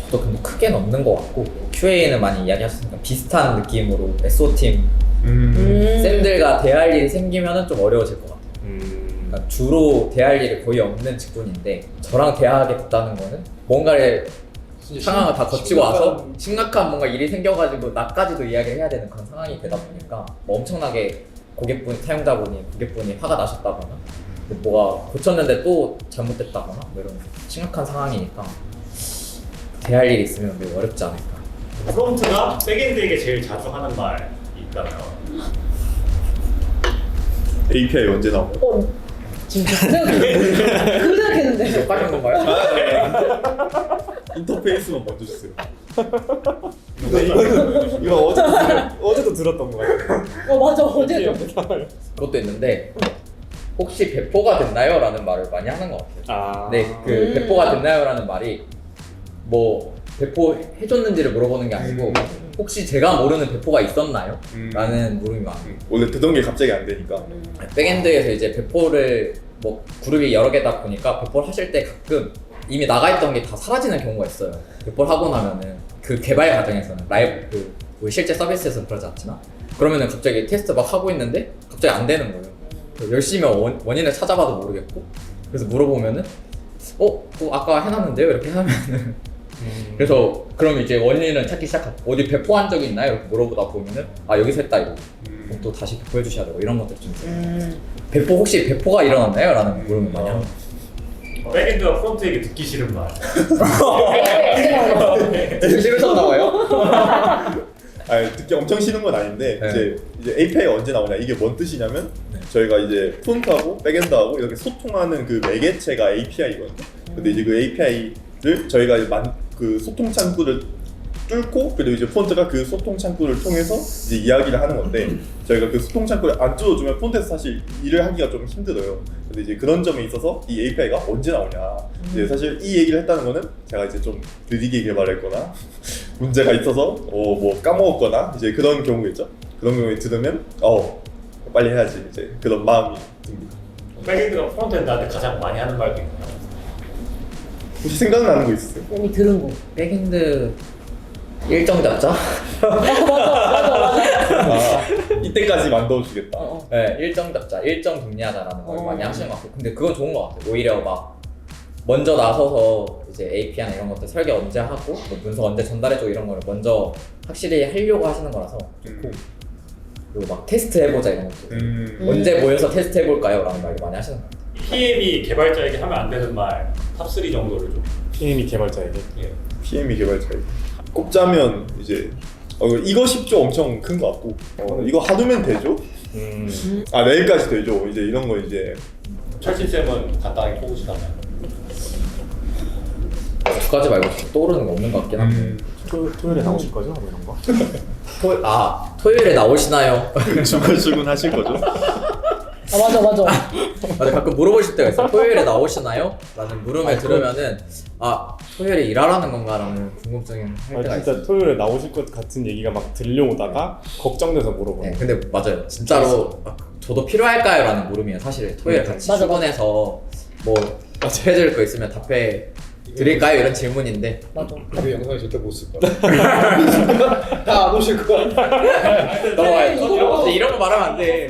저도 근데 크게는 없는 것 같고 QA는 많이 이야기하셨으니까 비슷한 느낌으로 SO팀 쌤들과 대할 일이 생기면 좀 어려워질 것 같아요. 그러니까 주로 대할 일이 거의 없는 직군인데 저랑 대화하게 됐다는 거는 뭔가를 상황을 다 거치고 와서 심각한 뭔가 일이 생겨가지고 나까지도 이야기를 해야 되는 그런 상황이 되다 보니까 뭐 엄청나게 고객분이 화가 나셨다거나 뭐가 고쳤는데 또 잘못됐다거나 뭐 이런 심각한 상황이니까 대할 일이 있으면 매우 어렵지 않을까. 프론트가 백엔드에게 제일 자주 하는 말이 있다면 API 언제 나오냐? 진짜 그 생각했는데. 빠진 건가요? 인터페이스만 먼저 주세요. 이거 어제도 들었던 것 같아요. 맞아 어제도. 그것도 있는데 혹시 배포가 됐나요? 라는 말을 많이 하는 것 같아요. 네, 그 배포가 됐나요? 라는 말이 뭐 배포해줬는지를 물어보는 게 아니고 혹시 제가 모르는 배포가 있었나요? 라는 물음이 많아요. 원래 되던 게 갑자기 안 되니까. 백엔드에서 이제 배포를 뭐 그룹이 여러 개다 보니까 배포를 하실 때 가끔 이미 나가 있던 게 다 사라지는 경우가 있어요. 배포를 하고 나면은 그 개발 과정에서는 라이브 우리 실제 서비스에서는 그러지 않지만 그러면은 갑자기 테스트 막 하고 있는데 갑자기 안 되는 거예요. 열심히 원인을 찾아봐도 모르겠고 그래서 물어보면은 그거 아까 해놨는데요? 이렇게 하면은 그래서 그럼 이제 원인을 찾기 시작하고 어디 배포한 적이 있나요? 이렇게 물어보다 보면은 여기서 했다 이거 그럼 또 다시 배포해 주셔야 되고 이런 것들 좀 있어요. 혹시 배포가 일어났나요? 라는 물음을 많이 합니다. 백엔드가 프론트에게 듣기 싫은 말. 싫으셨나 봐요? 듣기 엄청 싫은 건 아닌데 네. 이제 API가 언제 나오냐 이게 뭔 뜻이냐면 저희가 이제 프론트하고 백엔드하고 이렇게 소통하는 그 매개체가 API거든요. 근데 이제 그 API를 저희가 이제 그 소통 창구를 뚫고 그리고 이제 프론트가 그 소통 창구를 통해서 이제 이야기를 하는 건데 저희가 그 소통 창구를 안 뚫어주면 프론트에서 사실 일을 하기가 좀 힘들어요. 근데 이제 그런 점에 있어서 이 API가 언제 나오냐 이제 사실 이 얘기를 했다는 거는 제가 이제 좀 느리게 개발했거나 문제가 있어서 뭐 까먹었거나 이제 그런 경우겠죠. 그런 경우에 들으면 빨리 해야지 이제 그런 마음이 듭니다. 백엔드가 프론트엔드한테 가장 많이 하는 말도 있나요? 혹시 생각나는 거 있으세요? 이미 들은 거. 백엔드 일정 잡자? 맞아. 이때까지 만들어주겠다. 네, 일정 잡자, 일정 정리하자라는 걸 많이 하시는 것 같아요. 근데 그건 좋은 것 같아요. 오히려 막 먼저 나서서 이제 API나 이런 것들 설계 언제 하고 뭐 문서 언제 전달해줘 이런 거를 먼저 확실히 하려고 하시는 거라서 좋고 그리고 막 테스트 해보자 이런 것도 언제 모여서 테스트 해볼까요? 라는 말을 많이 하시는 것 같아요. PM이 개발자에게 하면 안 되는 말 탑3 정도를 좀. PM이 개발자에게. PM이 개발자에게 꼽자면 이제 이거 10조 엄청 큰 거 같고 이거 하루면 되죠? 내일까지 되죠? 이제 이런 거 이제 철진쌤은 간단하게 꼽으시다면 두 가지 말고 떠오르는 거 없는 것 같긴 한데 토요일에 나오실 거죠? 뭐 이런 거? 토요일에 나오시나요? 출근 하실 거죠? 맞아. 맞아, 가끔 물어보실 때가 있어요. 토요일에 나오시나요? 라는 물음을 들으면은 토요일에 일하라는 건가? 라는 궁금증이 할 때가 진짜 있어요. 토요일에 나오실 것 같은 얘기가 막 들려오다가 걱정돼서 물어보는 네, 근데 맞아요. 진짜로 저도 필요할까요? 라는 물음이에요. 사실 토요일에 같이 맞아. 출근해서 뭐 답해드릴 거 있으면 답해 드릴까요? 이런 질문인데 맞아. 그 영상에 절대 못 쓸 거야. 다 안 오실 거야. 이런 거 말하면 안 돼.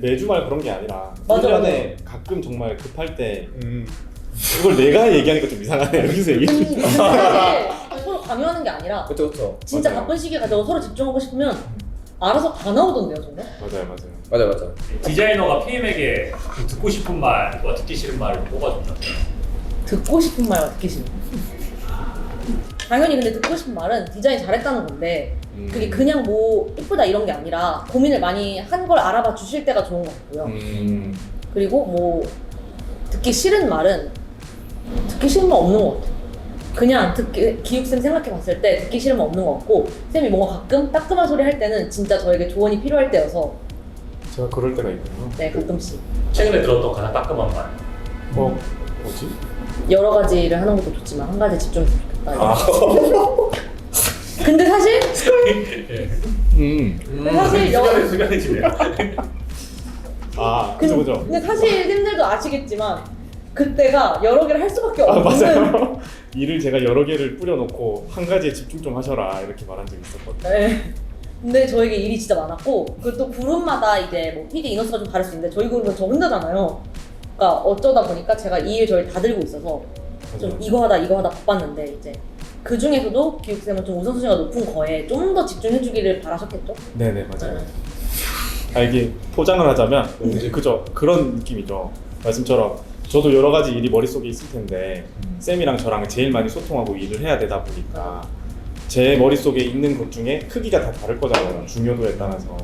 매주말 그런 게 아니라 맞아, 1년에 가끔 정말 급할 때 그걸 내가 얘기하니까 좀 이상하네. 여기서 얘기해. 근데 사실 서로 강요하는 게 아니라 그쵸. 진짜 맞아요. 바쁜 시기에 가지고 서로 집중하고 싶으면 알아서 다 나오던데요 정말? 맞아요. 디자이너가 PM에게 듣고 싶은 말과 듣기 싫은 말을 뽑아준다면 듣고 싶은 말과 듣기 싫은 당연히 근데 듣고 싶은 말은 디자인 잘했다는 건데 그게 그냥 뭐 이쁘다 이런 게 아니라 고민을 많이 한 걸 알아봐 주실 때가 좋은 것 같고요. 그리고 뭐 듣기 싫은 말은 듣기 싫은 말 없는 것 같아요. 그냥 기육쌤 생각해 봤을 때 듣기 싫은 말 없는 것 같고 쌤이 뭔가 가끔 따끔한 소리 할 때는 진짜 저에게 조언이 필요할 때여서 제가 그럴 때가 있군요. 네 가끔씩 최근에 들었던 가장 따끔한 말. 뭐지? 여러 가지를 하는 것도 좋지만 한 가지에 집중했으면 좋겠다. 근데 사실 수견해지네요. 그죠. 근데 사실 쌤들도 아시겠지만 그때가 여러 개를 할 수밖에 없는 맞아요. 일을 제가 여러 개를 뿌려놓고 한 가지에 집중 좀 하셔라 이렇게 말한 적이 있었거든요. 네. 근데 저에게 일이 진짜 많았고 그리고 또 그룹마다 이제 뭐 PD 인원수가 좀 다를 수 있는데 저희 그룹은 저 혼자잖아요. 그러니까 어쩌다 보니까 제가 이 일 저희 다 들고 있어서 좀 이거 하다 바빴는데 이제 그 중에서도 기육쌤은 좀 우선순위가 높은 거에 좀 더 집중해주기를 바라셨겠죠? 네네 맞아요. 아 이게 포장을 하자면 이제 그죠 그런 느낌이죠. 말씀처럼 저도 여러 가지 일이 머릿속에 있을 텐데 쌤이랑 저랑 제일 많이 소통하고 일을 해야 되다 보니까 제 머릿속에 있는 것 중에 크기가 다 다를 거잖아요. 중요도에 따라서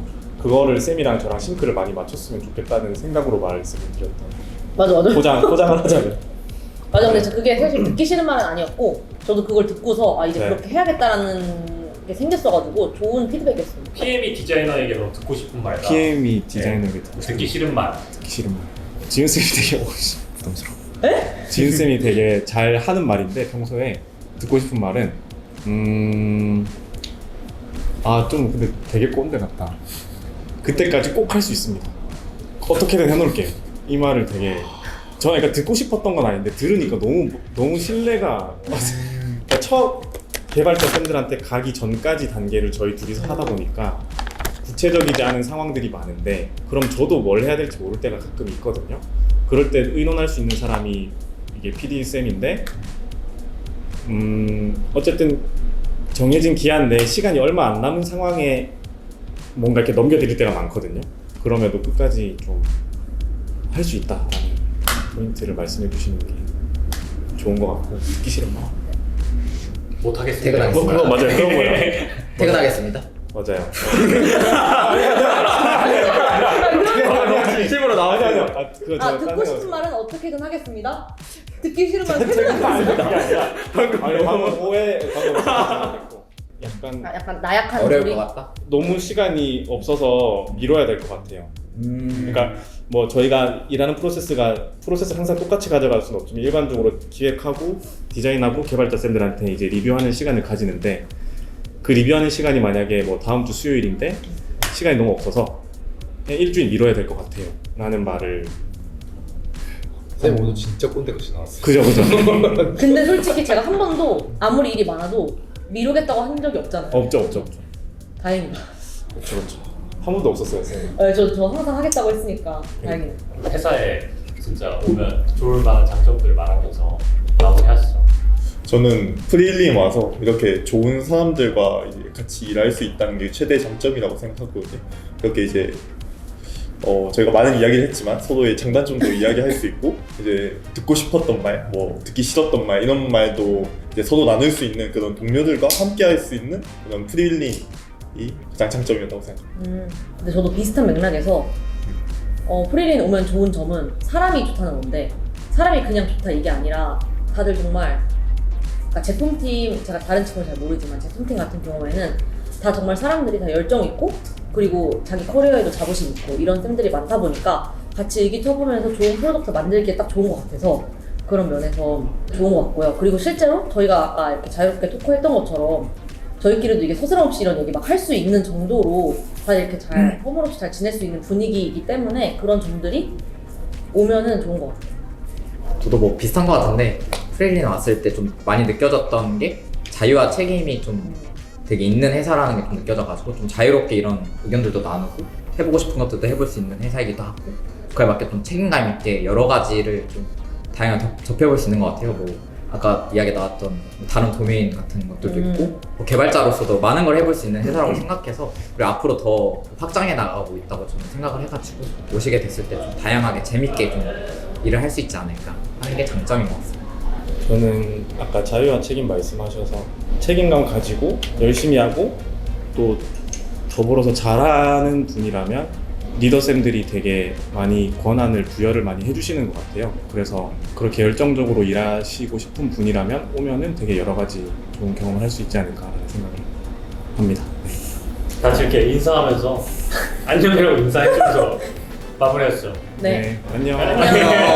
그거를 쌤이랑 저랑 싱크를 많이 맞췄으면 좋겠다는 생각으로 말씀을 드렸던 맞아. 포장을 하자면 맞아. 근데 그게 사실 듣기 싫은 말은 아니었고 저도 그걸 듣고서 아 이제 네. 그렇게 해야겠다라는 게 생겼어가지고 좋은 피드백이었습니다. PM이 디자이너에게 더 듣고 싶은 말이다. PM이 디자이너에게 듣기 싫은 말. 듣기 싫은 말. 지은 쌤이 되게 부담스러워. 지은 쌤이 되게 잘 하는 말인데 평소에 듣고 싶은 말은 좀 근데 되게 꼰대 같다. 그때까지 꼭 할 수 있습니다. 어떻게든 해놓을게요. 이 말을 되게 저는 그러니까 듣고 싶었던 건 아닌데 들으니까 너무 신뢰가 그러니까 첫 개발자 쌤들한테 가기 전까지 단계를 저희 둘이서 하다 보니까 구체적이지 않은 상황들이 많은데 그럼 저도 뭘 해야 될지 모를 때가 가끔 있거든요. 그럴 때 의논할 수 있는 사람이 이게 PD 쌤인데 어쨌든 정해진 기한 내에 시간이 얼마 안 남은 상황에 뭔가 이렇게 넘겨드릴 때가 많거든요. 그럼에도 끝까지 좀 할 수 있다라는 포인트를 말씀해 주시는 게 좋은 것 같고 듣기 싫은 마음. 못하겠습니다. 퇴근하겠습니다. 그거 맞아요. 그런 거예요. 퇴근하겠습니다. 맞아요. 진심으로 나오죠. 아니요. 듣고 싶은 말은 어떻게든 하겠습니다. 듣기 싫은 말은 퇴근하겠습니다. 방금 오해 약간 약간 나약한 어려울 소리. 것 같다. 너무 시간이 없어서 미뤄야 될 것 같아요. 그러니까 뭐 저희가 일하는 프로세스를 항상 똑같이 가져갈 수는 없지만 일반적으로 기획하고 디자인하고 개발자 쌤들한테 이제 리뷰하는 시간을 가지는데 그 리뷰하는 시간이 만약에 뭐 다음 주 수요일인데 시간이 너무 없어서 그냥 일주일 미뤄야 될 것 같아요 라는 말을 쌤 오늘 진짜 꼰대같이 나왔어. 그죠 근데 솔직히 제가 한 번도 아무리 일이 많아도 미루겠다고 한 적이 없잖아요. 없죠 다행입니다. 그렇죠 한 번도 없었어요 쌤. 네, 저 항상 하겠다고 했으니까 다행이네요. 회사에 진짜 오면 좋을 만한 장점들을 말하면서 마무리하시죠. 저는 프리일림 와서 이렇게 좋은 사람들과 이제 같이 일할 수 있다는 게 최대 장점이라고 생각하거든요. 이렇게 이제 저희가 많은 이야기를 했지만 서로의 장단점도 이야기할 수 있고 이제 듣고 싶었던 말, 뭐 듣기 싫었던 말 이런 말도 이제 서로 나눌 수 있는 그런 동료들과 함께 할 수 있는 그런 프리일림이 가장 장점이었다고 생각합니다. 근데 저도 비슷한 맥락에서 프리랜 오면 좋은 점은 사람이 좋다는 건데 사람이 그냥 좋다 이게 아니라 다들 정말 그러니까 제품팀 제가 다른 친구는 잘 모르지만 제품팀 같은 경우에는 다 정말 사람들이 다 열정 있고 그리고 자기 커리어에도 자부심 있고 이런 쌤들이 많다 보니까 같이 의기투합하면서 좋은 프로덕트 만들기에 딱 좋은 것 같아서 그런 면에서 좋은 것 같고요. 그리고 실제로 저희가 아까 이렇게 자유롭게 토크했던 것처럼 저희끼리도 이게 서스럼없이 이런 얘기 막 할 수 있는 정도로 다들 이렇게 잘 허물없이 잘 지낼 수 있는 분위기이기 때문에 그런 점들이 오면은 좋은 것 같아요. 저도 뭐 비슷한 것 같은데 프리랜 왔을 때 좀 많이 느껴졌던 게 자유와 책임이 좀 되게 있는 회사라는 게 좀 느껴져가지고 좀 자유롭게 이런 의견들도 나누고 해보고 싶은 것들도 해볼 수 있는 회사이기도 하고 그에 맞게 좀 책임감 있게 여러 가지를 좀 다양하게 접해볼 수 있는 것 같아요. 뭐 아까 이야기 나왔던 다른 도메인 같은 것들도 있고 뭐 개발자로서도 많은 걸 해볼 수 있는 회사라고 생각해서 그리고 앞으로 더 확장해 나가고 있다고 저는 생각을 해가지고 오시게 됐을 때 좀 다양하게 재밌게 좀 일을 할 수 있지 않을까 하는 게 장점인 것 같습니다. 저는 아까 자유와 책임 말씀하셔서 책임감 가지고 열심히 하고 또 더불어서 잘하는 분이라면 리더쌤들이 되게 많이 권한을 부여를 많이 해주시는 것 같아요. 그래서 그렇게 열정적으로 일하시고 싶은 분이라면 오면은 되게 여러 가지 좋은 경험을 할 수 있지 않을까라는 생각을 합니다. 같이 이렇게 인사하면서 안녕이라고 인사해주면서 마무리하시죠. 네. 안녕. 안녕.